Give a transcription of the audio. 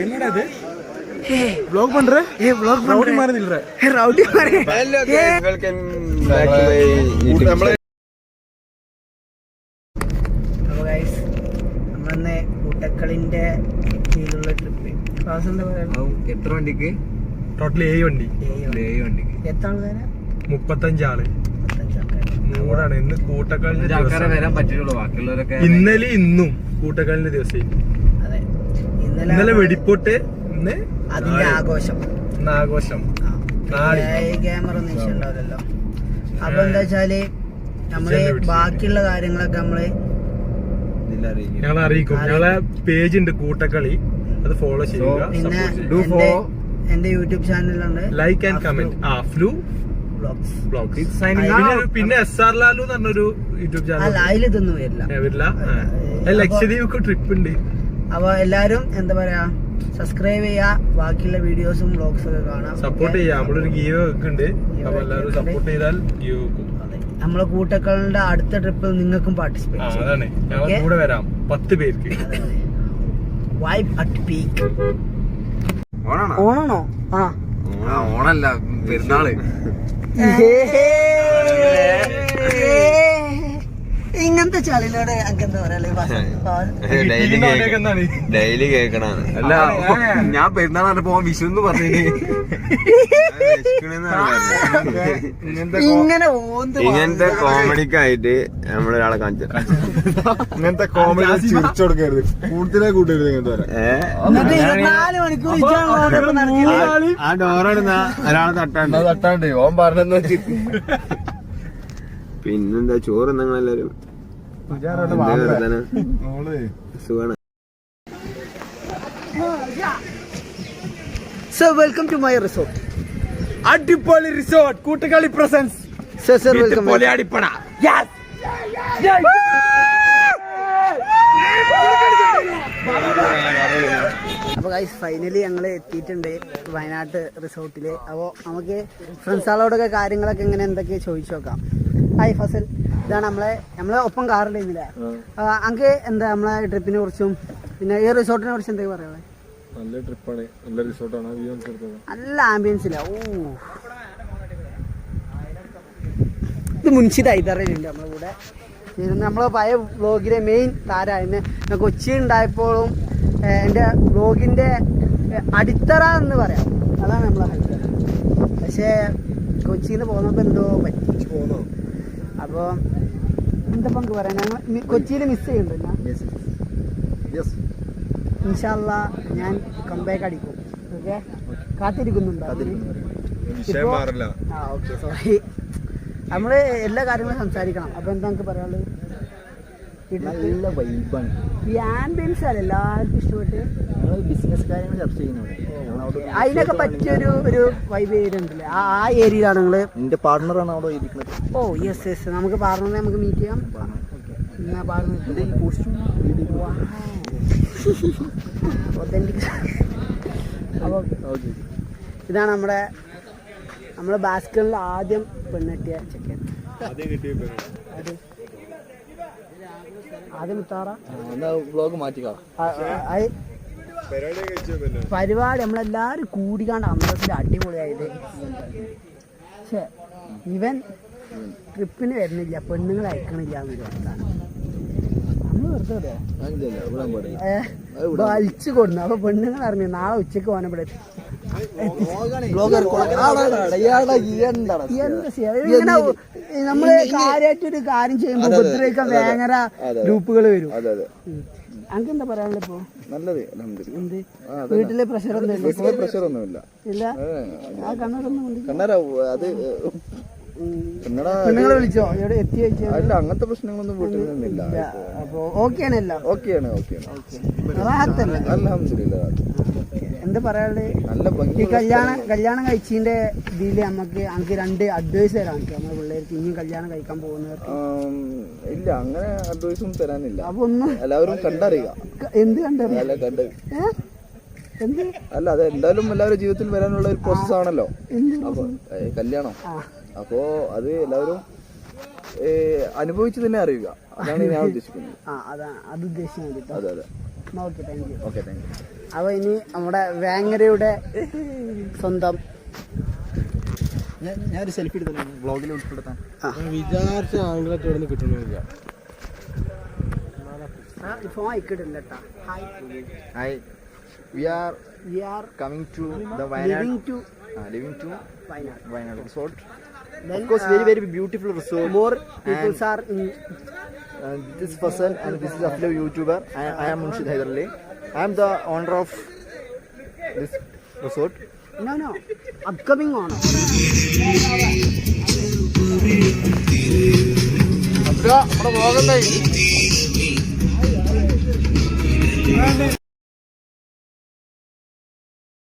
என்னடா இது vlog பண்ற vlog ரவுடி மாதிரி இல்லற ரவுடி மாதிரி welcome back to my YouTube channel. അപ്പോൾ ഗൈസ് നമ്മളന്ന് കൂട്ടക്കളിന്റെ കീഴിലുള്ള ട്രിപ്പ് ക്ലാസ് എന്താ പറയുക? എത്ര വണ്ടിക്ക്? ടോട്ടൽ 7 വണ്ടി. 7 വണ്ടിക്ക് എത്ര ആൾക്കാരാ? 35 ആള്. 35 ആൾക്കാർ. മൂടാണ് ഇന്ന് കൂട്ടക്കളിന്റെ ആൾക്കാരെ വരാൻ പറ്റുള്ളൂ. ബാക്കിയുള്ളവരൊക്കെ ഇന്നലെ ഇന്നും കൂട്ടക്കളിന്റെ ദിവസം. അതെ, ഇന്നലെ വെടിപ്പൊട്ട്, ഇന്ന് അതിന്റെ ആഘോഷം. ആഘോഷം ക്യാമറ ഒന്നും ഇഷ്ടമുണ്ടാവില്ലല്ലോ. അപ്പൊ എന്താ വെച്ചാല് നമ്മള് ബാക്കിയുള്ള കാര്യങ്ങളൊക്കെ ഞങ്ങളെ അറിയിക്കും. ഞങ്ങളെ പേജ് ഉണ്ട് കൂട്ടക്കളി, അത് ഫോളോ ചെയ്യുക. പിന്നെ എന്റെ യൂട്യൂബ് ചാനലുണ്ട്, ലൈക്ക് ആൻഡ് കമന്റ്. ഫ്ലൂ പിന്നെ SR ലാലു എന്ന് പറഞ്ഞൊരു യൂട്യൂബ് ചാനൽ. അതിലിതൊന്നും വരില്ല. ലക്ഷദ്വീപ് ട്രിപ്പ് ഉണ്ട്. അപ്പൊ എല്ലാരും എന്താ പറയാ, സബ്സ്ക്രൈബ് ചെയ്യാ, ബാക്കിയുള്ള വീഡിയോസും വ്ളോഗ്സും ഒക്കെ കാണാം, സപ്പോർട്ട് ചെയ്യാം. നമ്മളൊരു ഗീവ് വെക്കുന്നുണ്ട്. അപ്പൊ എല്ലാവരും സപ്പോർട്ട് ചെയ്താൽ ഗീവ് വെക്കും. നമ്മളെ കൂട്ടക്കളുടെ അടുത്ത ട്രിപ്പിൽ നിങ്ങൾക്കും പാർട്ടിസിപ്പേറ്റ് ചെയ്യാം. അതാണ്, ഞങ്ങൾ കൂടെ വരാം 10 പേർക്ക്. Vibe at peak. ഓണാണോ? ഓണാണോ? ഓണല്ല, പെരുന്നാള്. ഇങ്ങനത്തെ ചളിനോട് എന്താ ഡെയിലി കേക്കണാണ്. അല്ല, ഞാൻ പെരുന്നാൾ പറഞ്ഞപ്പോ വിഷു എന്ന് പറഞ്ഞു. ഇങ്ങനത്തെ കോമഡിക്കായിട്ട് നമ്മളൊരാളെ കാണിച്ചു. ഇങ്ങനത്തെ കോമഡി ചിരിച്ചു കൊടുക്കരുത്, കൂടുതലേ കൂട്ടരുത്. ഇങ്ങനത്തെ 24 മണിക്കൂർ ആ ഡോറെടുന്ന ഒരാളെ തട്ടാണ്ട് ഓൻ പറഞ്ഞെന്ന് വെച്ചിട്ട്. പിന്നെന്താ, ചോറ് നിങ്ങളെല്ലാരും സുഖാണ്. So welcome to my resort. അടിപൊളി റിസോർട്ട്, കൂട്ടുകളി പ്രസൻസ്. അടിപ്പണ. അപ്പോൾ ഗൈസ് ഫൈനലി ഞങ്ങൾ എത്തിയിട്ടുണ്ട് വയനാട്ട് റിസോർട്ടിൽ. അപ്പോൾ നമുക്ക് ഫ്രണ്ട്സുകളോടൊക്കെ കാര്യങ്ങളൊക്കെ ഇങ്ങനെ എന്തൊക്കെ ചോദിച്ചു നോക്കാം. ഹായ് ഫസൽ, ഇതാണ് നമ്മളെ ഒപ്പം കാറിലിരുന്നില്ലേ? നമുക്ക് എന്താ നമ്മളെ ട്രിപ്പിനെ കുറിച്ചും പിന്നെ ഈ റിസോർട്ടിനെ കുറിച്ച് എന്തൊക്കെ പറയാ? നല്ല ട്രിപ്പാണ്, നല്ല റിസോർട്ടാണ്, നല്ല ആംബിയൻസില്ല. ഇത് മുൻഷിദ് ഹൈദറുണ്ട് നമ്മളെ കൂടെ. നമ്മളെ പഴയ വ്ളോഗിലെ മെയിൻ താരമായിരുന്നു. കൊച്ചി ഉണ്ടായപ്പോഴും എൻ്റെ വ്ളോഗിൻ്റെ അടിത്തറ എന്ന് പറയാം, അതാണ് നമ്മളെ ഹൈദർ. പക്ഷേ കൊച്ചിയിൽ നിന്ന് പോകുന്നപ്പോൾ എന്തോ പറ്റി പോന്നോ. അപ്പോൾ എന്താ പങ്ക് പറയാം, ഞങ്ങൾ കൊച്ചിയിൽ മിസ് ചെയ്യുന്നുണ്ട്. ഇൻഷാ അല്ലാ ഞാൻ കംബാക്ക് അടിക്കും. ഓക്കെ, കാത്തിരിക്കുന്നുണ്ടോ? Okay, sorry. നമ്മള് എല്ലാ കാര്യങ്ങളും സംസാരിക്കണം. അപ്പൊ എന്താ നമുക്ക് പറയാനുള്ളത്? നല്ല വൈബാണ് ഈ ആംബിയൻസ് അല്ല എല്ലാവർക്കും ഇഷ്ടപ്പെട്ട്. ബിസിനസ് കാര്യങ്ങൾ ചർച്ച ചെയ്യുന്നുണ്ട്. അതിനൊക്കെ പറ്റിയൊരു വൈബ് ഏരിയ ഉണ്ടല്ലേ, ആ ഏരിയയിലാണ് നിങ്ങള്. എന്റെ പാർട്ണറാണ് അവിടെ ഇരിക്കുന്നത്. ഓ യെസ് യെസ്, നമുക്ക് പാർട്ണറിനെ നമുക്ക് മീറ്റ് ചെയ്യാം. എന്നാ പാർട്ണർ അപ്പോൾ ഇതാണ് നമ്മുടെ ബാസ്കറ്റിൽ ആദ്യം പെണ്ണെട്ടിയ ചെക്കൻ. ആദ്യം മുത്താറ പരിപാടി നമ്മളെല്ലാരും കൂടിക്കാണ്ട് അന്തസ്സിൽ അടിപൊളിയായത്. പക്ഷെ ഇവൻ ട്രിപ്പിന് വരുന്നില്ല, പെണ്ണുങ്ങൾ അയക്കണില്ല എന്നൊരു അവസ്ഥയാണ്. നമ്മൾ വെറുതെ വലിച്ചു കൊടുന്നു. അപ്പൊ പെണ്ണുങ്ങൾ അറിഞ്ഞു നാളെ ഉച്ചക്ക് പോകാൻ ഇവിടെ നമ്മള് കാര്യമായിട്ടൊരു കാര്യം ചെയ്യുമ്പോ ഉപദ്രവിക്കാൻ ഭയങ്കര ഗ്രൂപ്പുകൾ വരും. അനക്ക് എന്താ പറയാനുള്ള ഇപ്പൊ? നല്ലത്. എന്ത് വീട്ടിലെ പ്രഷർ ഒന്നുമില്ല. ഇല്ല, ആ കണ്ണൂരൊന്നും അത് പെണ്ണുങ്ങളെ വിളിച്ചോ? എവിടെ എത്തി? അല്ല, അങ്ങനത്തെ പ്രശ്നങ്ങളൊന്നും വീട്ടിൽ നിന്നില്ല. അപ്പൊ ഓക്കെയാണല്ല? ഓക്കെയാണ്. എന്താ പറയാനുള്ളത്? ഈ കല്യാണം കഴിച്ചതിന്റെ ഇതില് നമുക്ക് 2 അഡ്വൈസ് തരാൻ പറ്റും നമ്മുടെ പിള്ളേർക്ക് ഇനിയും കല്യാണം കഴിക്കാൻ പോകുന്നവർക്ക്? ഇല്ല, അങ്ങനെ അഡ്വൈസ് ഒന്നും തരാനില്ല. അപ്പൊ ഒന്നും എല്ലാവരും കണ്ടറിയുക. എന്ത് കണ്ടറിയാം? അല്ല, അത് എന്തായാലും എല്ലാവരും ജീവിതത്തിൽ വരാനുള്ള ഒരു പ്രോസസ് ആണല്ലോ അപ്പൊ കല്യാണം. അപ്പോ അത് എല്ലാവരും അനുഭവിച്ച് തന്നെ അറിയുക. അതാണ് ഞാൻ ഉദ്ദേശിക്കുന്നത്. അത് ഉദ്ദേശിക്കുന്നത്. അതെ. Okay, thank you. അപ്പോൾ ഇനി നമ്മുടെ വേങ്ങരയുടെ സ്വന്തം ഞാനൊരു സെൽഫി എടുത്തു വ്ളോഗിൽ ഉൾപ്പെടുത്താൻ. വിചാരിച്ച ആംഗിളൊക്കെ ഇവിടെ നിന്ന് കിട്ടണമെന്നില്ല. ഫോൺ അയക്കിടില്ല കേട്ടോ. Hi, we are coming to the living to living to Wayanad resort. Then, Of course, very beautiful resort. more people are in This person and this is a fellow YouTuber. I am Munshid Haidarali. I am the owner of this resort. no upcoming on നമ്മുടെ vlog എന്തായി?